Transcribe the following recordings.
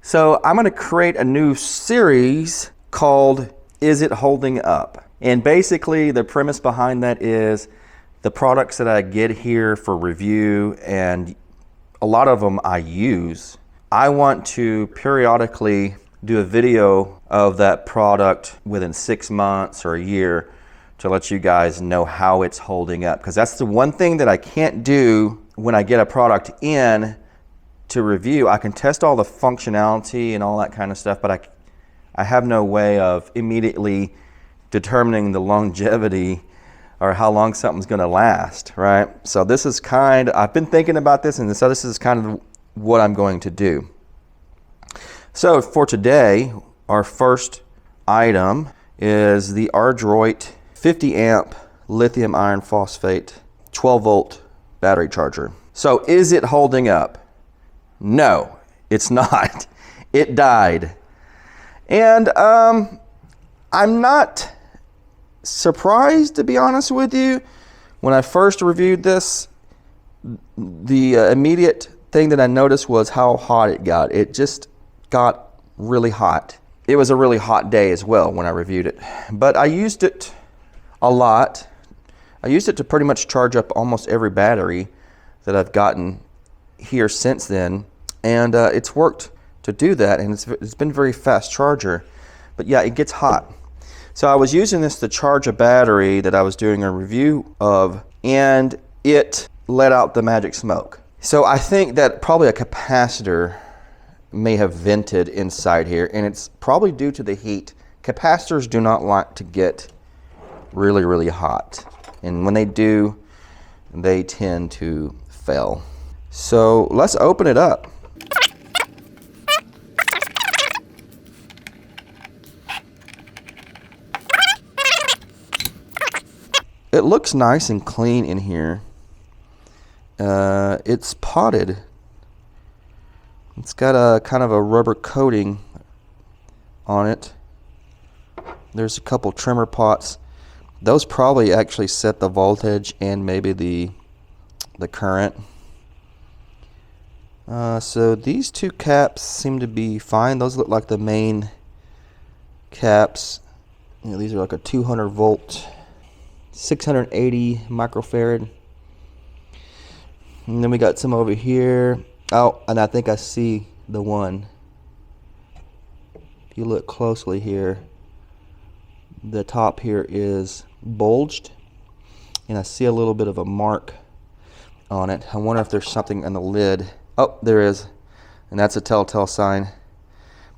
So I'm going to create a new series called Is It Holding Up? And basically the premise behind that is the products that I get here for review, and a lot of them I use, I want to periodically do a video of that product within 6 months or a year to let you guys know how it's holding up. Because that's the one thing that I can't do when I get a product in to review. I can test all the functionality and all that kind of stuff, but I have no way of immediately determining the longevity or how long something's going to last, right? So this is I've been thinking about this, and so this is kind of what I'm going to do. So for today, our first item is the Ardroit 50-amp lithium iron phosphate 12-volt battery charger. So is it holding up? No, it's not. It died. And I'm not surprised, to be honest with you. When I first reviewed this, the immediate thing that I noticed was how hot it got. It just got really hot. It was a really hot day as well when I reviewed it. But I used it a lot. I used it to pretty much charge up almost every battery that I've gotten here since then, and it's worked to do that, and it's been a very fast charger. But yeah, it gets hot. So I was using this to charge a battery that I was doing a review of, and it let out the magic smoke. So I think that probably a capacitor may have vented inside here, and it's probably due to the heat. Capacitors do not like to get really hot, and when they do, they tend to fail. So let's open it up. It looks nice and clean in here. It's potted. It's got a kind of a rubber coating on it. There's a couple trimmer pots. Those probably actually set the voltage and maybe the current. So these two caps seem to be fine. Those look like the main caps. You know, these are like a 200 volt, 680 microfarad. And then we got some over here. Oh, and I think I see the one. If you look closely here, the top here is bulged, and I see a little bit of a mark on it. I wonder if there's something on the lid. Oh, there is, and that's a telltale sign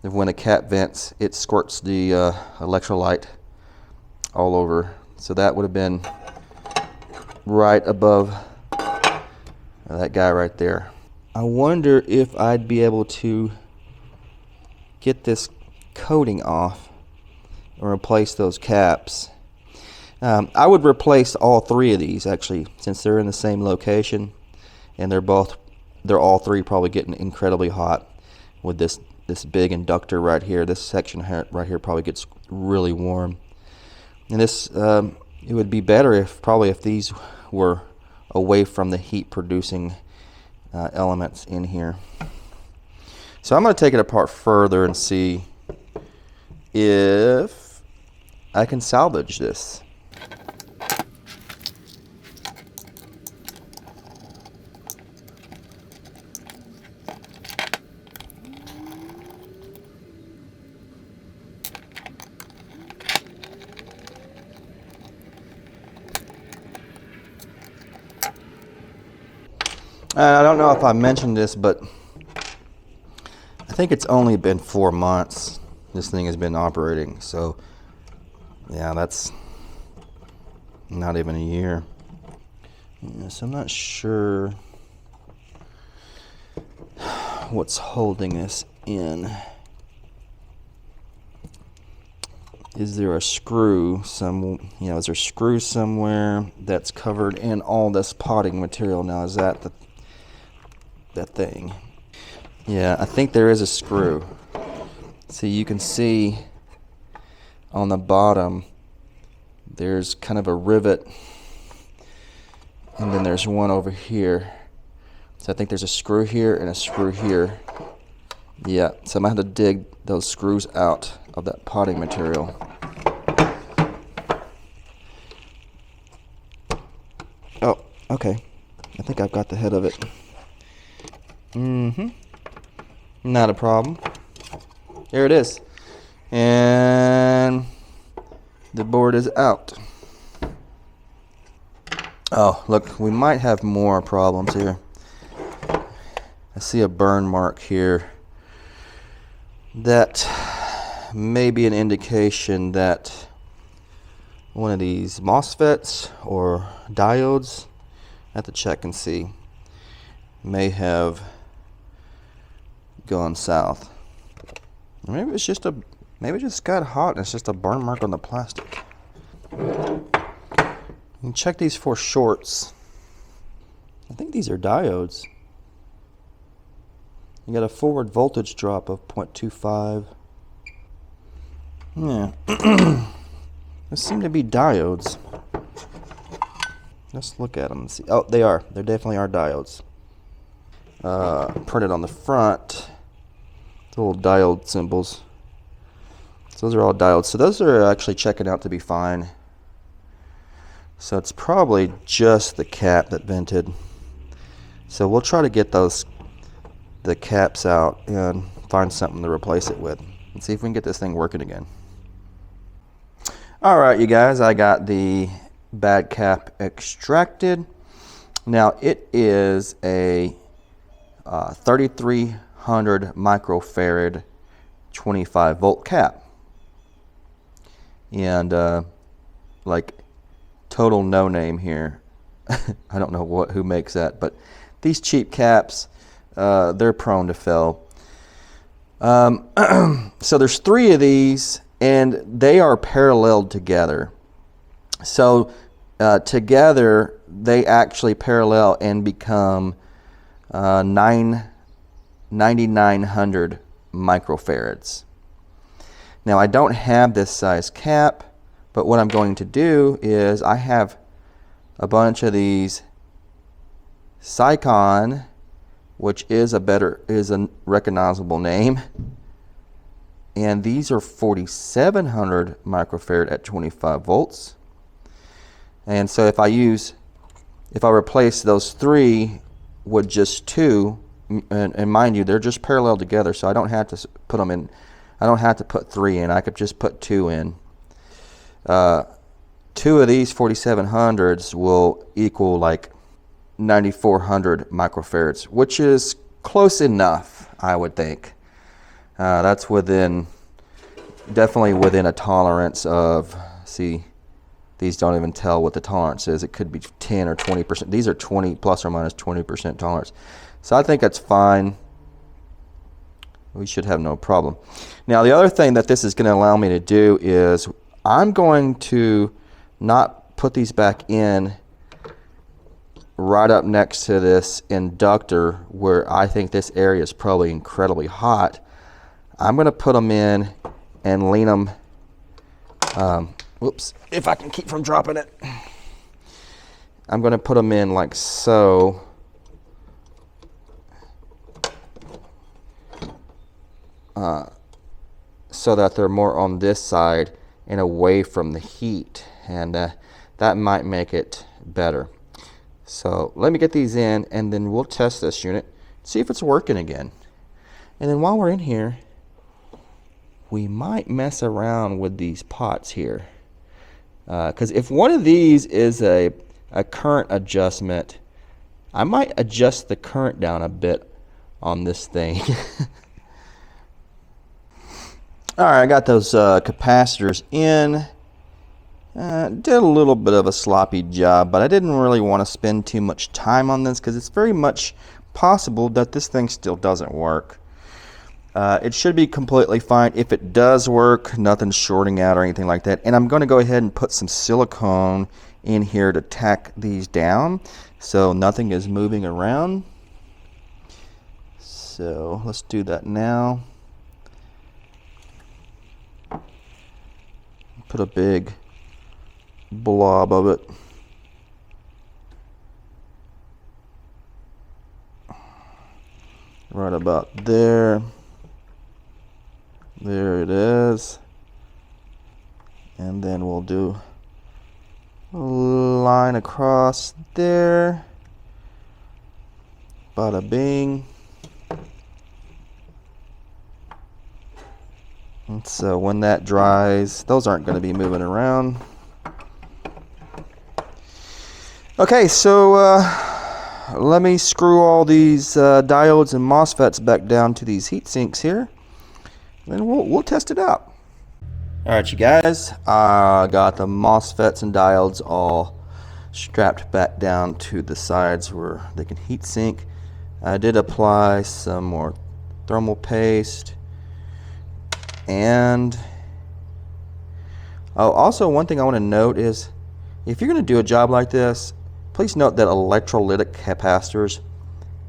of when a cap vents, it squirts the electrolyte all over. So that would have been right above that guy right there. I wonder if I'd be able to get this coating off or replace those caps. I would replace all three of these actually, since they're in the same location, and they're all three probably getting incredibly hot with this big inductor right here. This section right here probably gets really warm, and this it would be better if these were away from the heat producing elements in here. So I'm going to take it apart further and see if I can salvage this. I don't know if I mentioned this, but I think it's only been 4 months this thing has been operating. So yeah, that's not even a year. Yeah, so I'm not sure what's holding this in. Is there a screw is there a screw somewhere that's covered in all this potting material? Now, is that that thing? Yeah, I think there is a screw. So you can see on the bottom there's kind of a rivet, and then there's one over here. So I think there's a screw here and a screw here. Yeah, so I'm gonna have to dig those screws out of that potting material. Oh, okay. I think I've got the head of it. Not a problem. There it is. And the board is out. Oh, look, we might have more problems here. I see a burn mark here. That may be an indication that one of these MOSFETs or diodes, I have to check and see, may have gone south. Maybe it's just maybe it just got hot and it's just a burn mark on the plastic. You can check these 4 shorts. I think these are diodes. You got a forward voltage drop of 0.25. Yeah. Those seem to be diodes. Let's look at them and see. Oh, they are. They definitely are diodes. Printed on the front. The little diode symbols. So those are all diodes. So those are actually checking out to be fine. So it's probably just the cap that vented. So we'll try to get the caps out and find something to replace it with and see if we can get this thing working again. All right, you guys, I got the bad cap extracted. Now it is a 3300 microfarad 25 volt cap, and like total no name here. I don't know who makes that, but these cheap caps, they're prone to fail. So there's 3 of these, and they are paralleled together. So together they actually parallel and become 9900 microfarads. Now I don't have this size cap, but what I'm going to do is I have a bunch of these Sycon, which is a recognizable name, and these are 4700 microfarad at 25 volts. And so if I replace those 3 with just 2, and mind you, they're just parallel together, so I don't have to put them in. I don't have to put 3 in. I could just put 2 in. 2 of these 4700s will equal like 9400 microfarads, which is close enough, I would think. That's definitely within a tolerance of, see, these don't even tell what the tolerance is. It could be 10 or 20%. These are 20 plus or minus 20% tolerance. So I think that's fine. We should have no problem. Now the other thing that this is going to allow me to do is I'm going to not put these back in right up next to this inductor where I think this area is probably incredibly hot. I'm going to put them in and lean them, whoops, if I can keep from dropping it. I'm going to put them in like so. So that they're more on this side and away from the heat, and that might make it better. So let me get these in, and then we'll test this unit, see if it's working again. And then while we're in here, we might mess around with these pots here, because if one of these is a current adjustment, I might adjust the current down a bit on this thing. All right, I got those capacitors in. Did a little bit of a sloppy job, but I didn't really want to spend too much time on this because it's very much possible that this thing still doesn't work. It should be completely fine. If it does work, nothing's shorting out or anything like that. And I'm going to go ahead and put some silicone in here to tack these down so nothing is moving around. So let's do that now. Put a big blob of it. Right about there. There it is. And then we'll do a line across there. Bada bing. And so when that dries, those aren't going to be moving around. Okay, so let me screw all these diodes and MOSFETs back down to these heat sinks here. Then we'll test it out. Alright, you guys, I got the MOSFETs and diodes all strapped back down to the sides where they can heat sink. I did apply some more thermal paste. And also one thing I want to note is, if you're going to do a job like this, please note that electrolytic capacitors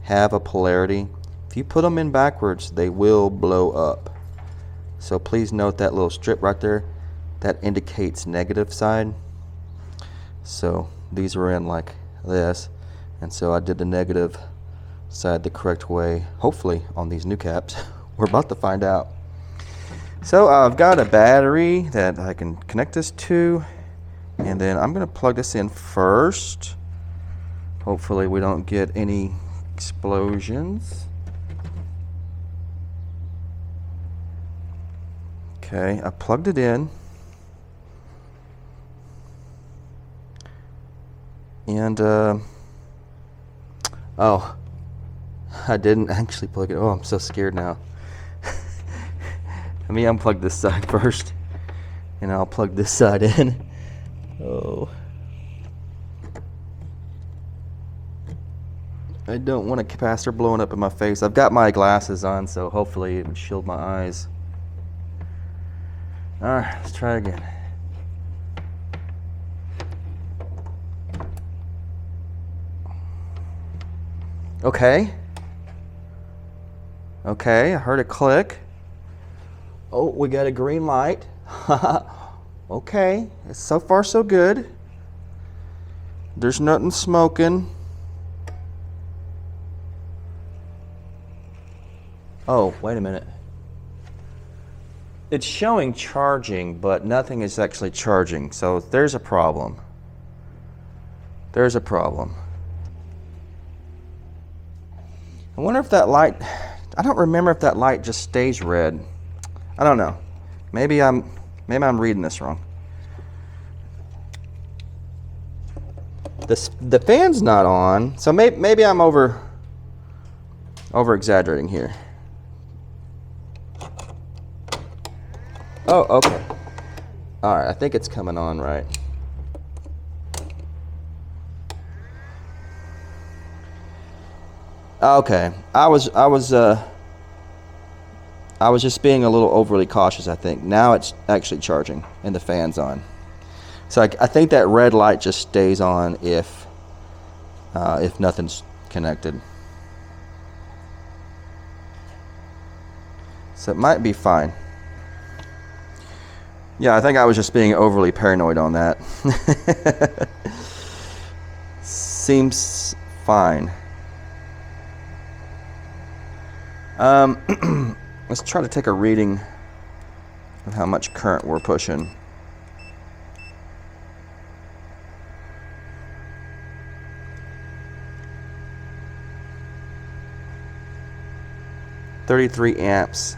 have a polarity. If you put them in backwards, they will blow up. So please note that little strip right there, that indicates negative side. So these are in like this, and so I did the negative side the correct way, hopefully on these new caps. We're about to find out. So I've got a battery that I can connect this to, and then I'm going to plug this in first. Hopefully we don't get any explosions. Okay, I plugged it in. And, oh, I didn't actually plug it. Oh, I'm so scared now. Let me unplug this side first, and I'll plug this side in. Oh. I don't want a capacitor blowing up in my face. I've got my glasses on, so hopefully it would shield my eyes. Alright, let's try again. Okay. Okay, I heard a click. Oh, we got a green light. Okay, so far so good. There's nothing smoking. Oh, wait a minute. It's showing charging, but nothing is actually charging. So there's a problem. There's a problem. I wonder if that light, I don't remember if that light just stays red. I don't know. Maybe I'm reading this wrong. The fan's not on, so maybe I'm over exaggerating here. Oh, okay. All right, I think it's coming on right. Okay, I was just being a little overly cautious, I think. Now it's actually charging and the fan's on. So I think that red light just stays on if nothing's connected. So it might be fine. Yeah, I think I was just being overly paranoid on that. Seems fine. Let's try to take a reading of how much current we're pushing. $33 amps.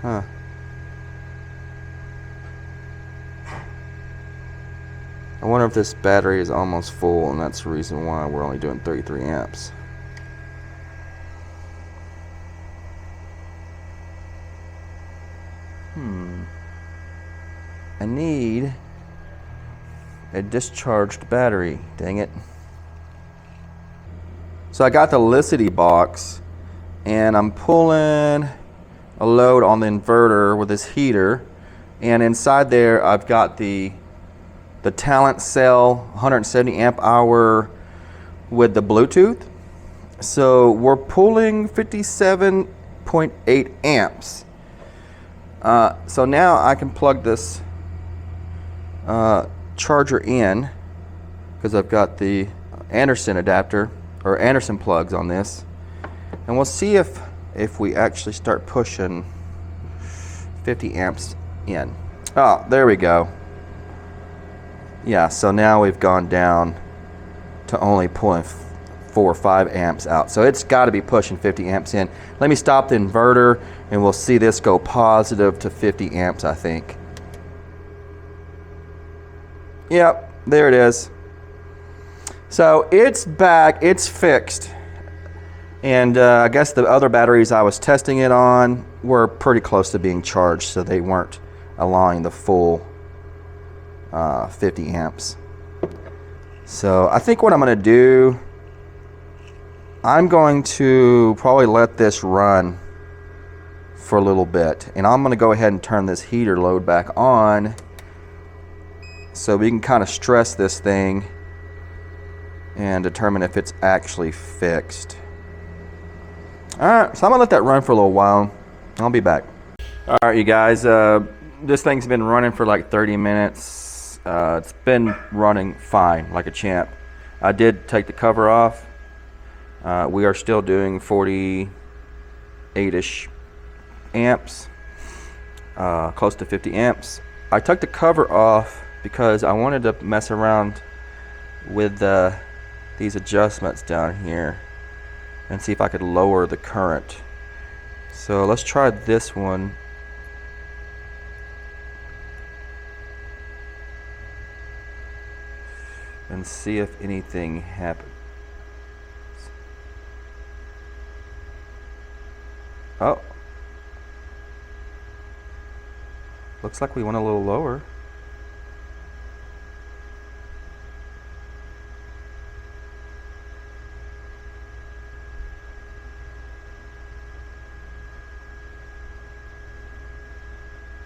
Huh. I wonder if this battery is almost full, and that's the reason why we're only doing 33 amps. I need a discharged battery, dang it. So I got the Licity box, and I'm pulling a load on the inverter with this heater, and inside there I've got the Talent Cell 170 amp hour with the Bluetooth. So we're pulling 57.8 amps. So now I can plug this charger in, because I've got the Anderson adapter or Anderson plugs on this, and we'll see if we actually start pushing 50 amps in. Oh, there we go. Yeah, so now we've gone down to only pulling 4 or 5 amps out. So it's got to be pushing 50 amps in. Let me stop the inverter and we'll see this go positive to 50 amps, I think. Yep, there it is. So it's back, it's fixed. And I guess the other batteries I was testing it on were pretty close to being charged, so they weren't allowing the full 50 amps. So I think what I'm going to do, I'm going to probably let this run for a little bit. And I'm going to go ahead and turn this heater load back on so we can kind of stress this thing and determine if it's actually fixed. Alright, so I'm going to let that run for a little while. I'll be back. Alright, you guys, this thing's been running for like 30 minutes. It's been running fine, like a champ. I did take the cover off. We are still doing 48-ish amps, close to 50 amps. I took the cover off because I wanted to mess around with these adjustments down here and see if I could lower the current. So let's try this one. And see if anything happens. Oh. Looks like we went a little lower.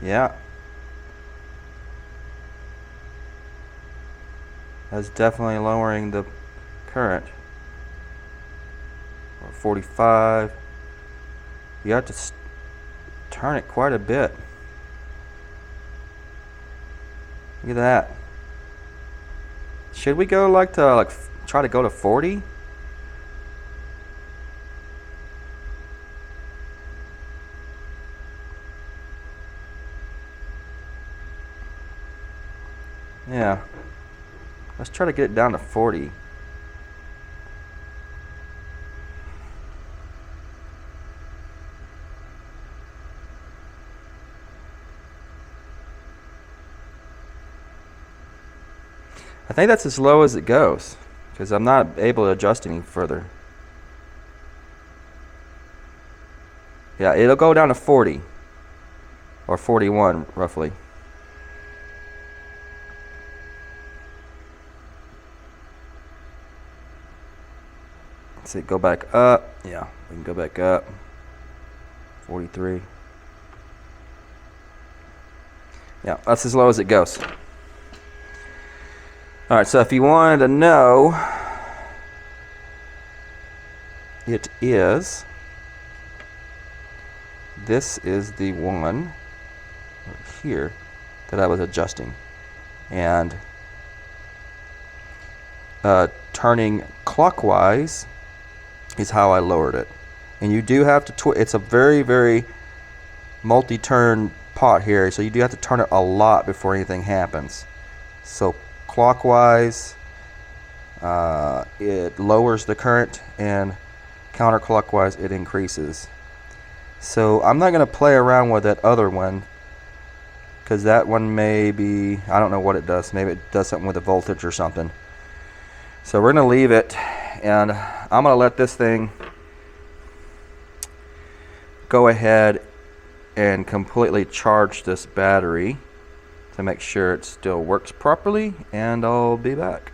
Yeah. That's definitely lowering the current. 45. You have to turn it quite a bit. Look at that. Should we go try to go to 40? Yeah. Let's try to get it down to 40. I think that's as low as it goes because I'm not able to adjust any further. Yeah, it'll go down to 40 or 41 roughly. Let's see, go back up. Yeah, we can go back up. 43. Yeah, that's as low as it goes. Alright, so if you wanted to know, it is, this is the one right here that I was adjusting. And turning clockwise is how I lowered it. And you do have to it's a very, very multi-turn pot here, so you do have to turn it a lot before anything happens. So clockwise, it lowers the current, and counterclockwise it increases. So I'm not going to play around with that other one because that one may be, I don't know what it does. Maybe it does something with the voltage or something. So we're going to leave it, and I'm going to let this thing go ahead and completely charge this battery to make sure it still works properly, and I'll be back.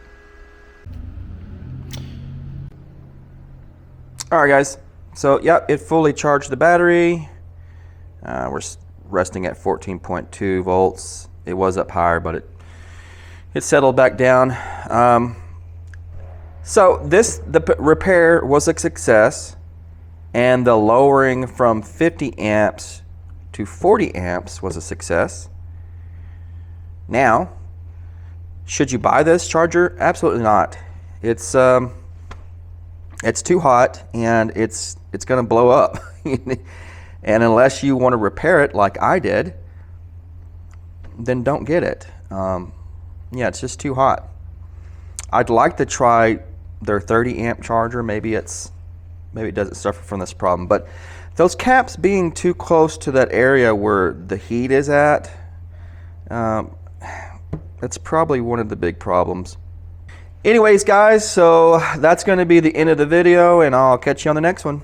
Alright guys, so yep, it fully charged the battery. We're resting at 14.2 volts. It was up higher, but it settled back down. So the repair was a success, and the lowering from 50 amps to 40 amps was a success. Now, should you buy this charger? Absolutely not. It's too hot, and it's going to blow up. And unless you want to repair it like I did, then don't get it. Yeah, it's just too hot. I'd like to try their 30 amp charger. Maybe it doesn't suffer from this problem. But those caps being too close to that area where the heat is at, that's probably one of the big problems. Anyways, guys, so that's going to be the end of the video, and I'll catch you on the next one.